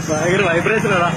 ഭയങ്കര വൈബ്രേഷനാ.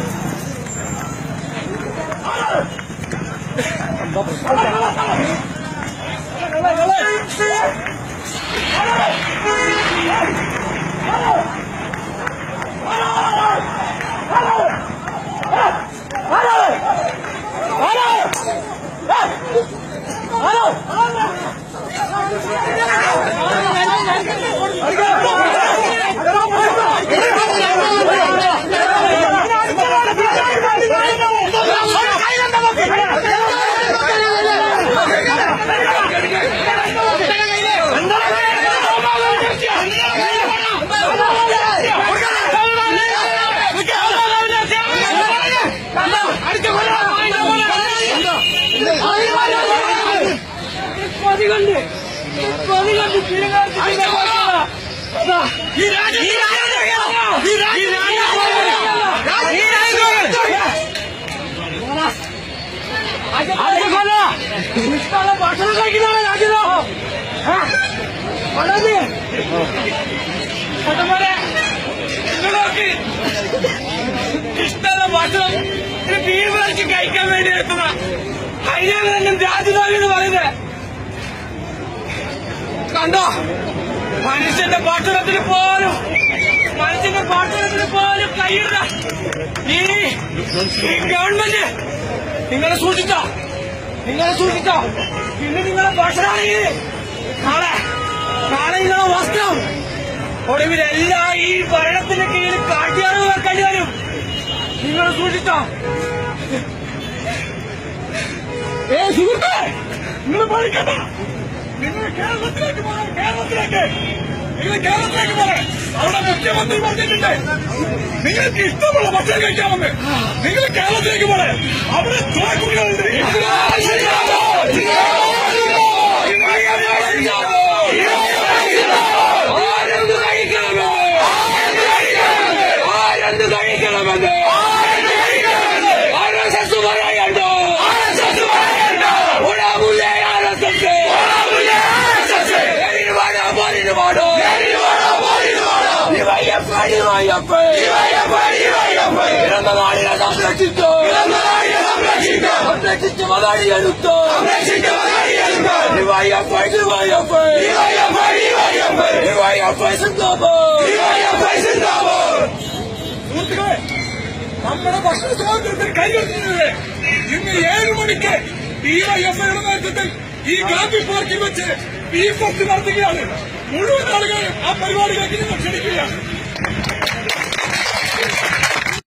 ഭക്ഷണം കഴിക്കുന്നതാണ് രാജ്യതോ വളരെ ഇഷ്ടമുള്ള ഭക്ഷണം വീട് വലിച്ച് കഴിക്കാൻ വേണ്ടി എടുക്കുന്ന അതിനെ രാജ്യദ്രോഹി എന്ന് പറയുന്നത് കണ്ടോ? മനുഷ്യന്റെ ഭക്ഷണത്തിന് പോലും കൈയിടുന്ന ഈ ഗവൺമെന്റ് നിങ്ങളെ സൂക്ഷിച്ചോ. പിന്നെ നിങ്ങളെ ഭക്ഷണമാണെങ്കിൽ നാളെ നിങ്ങളെ വസ്ത്രം ഒടുവിലെല്ലാം ഈ ഭരണത്തിന്റെ കീഴിൽ കാട്ടിയാറുകൾ കഴിയാനും നിങ്ങൾ സൂക്ഷിച്ചോ. സുഹൃത്തെ, നിങ്ങൾ പഠിക്കണ്ട. നിങ്ങൾ കേരളത്തിലേക്ക് പോകണം. അവിടെ മുഖ്യമന്ത്രി പറഞ്ഞിട്ടുണ്ട് നിങ്ങൾക്ക് ഇഷ്ടമുള്ള ഭക്ഷണം കഴിക്കാമെന്ന്. നിങ്ങൾ കേരളത്തിലേക്ക് പോകണേ. അവിടെ തുറക്കുകളുണ്ട്. ഇറന്ന നാടിനെ സംരക്ഷിച്ചു മതാടിയെടുത്തു. സുഹൃത്തുക്കളെ, നമ്മുടെ ഭക്ഷണ സ്വാതന്ത്ര്യത്തിന് കൈകൊടുക്കുന്നത് ഇന്ന് 7 മണിക്ക് ഡിവൈഎഫ്ഐയുടെ നേതൃത്വത്തിൽ ഈ ഗാന്ധി പാർക്കിൽ വെച്ച് ബീഫ് ഫെസ്റ്റ് നടത്തുകയാണ്. മുഴുവൻ ആളുകൾ ആ പരിപാടിയിലേക്ക് നിങ്ങൾ ക്ഷണിക്കുകയാണ്.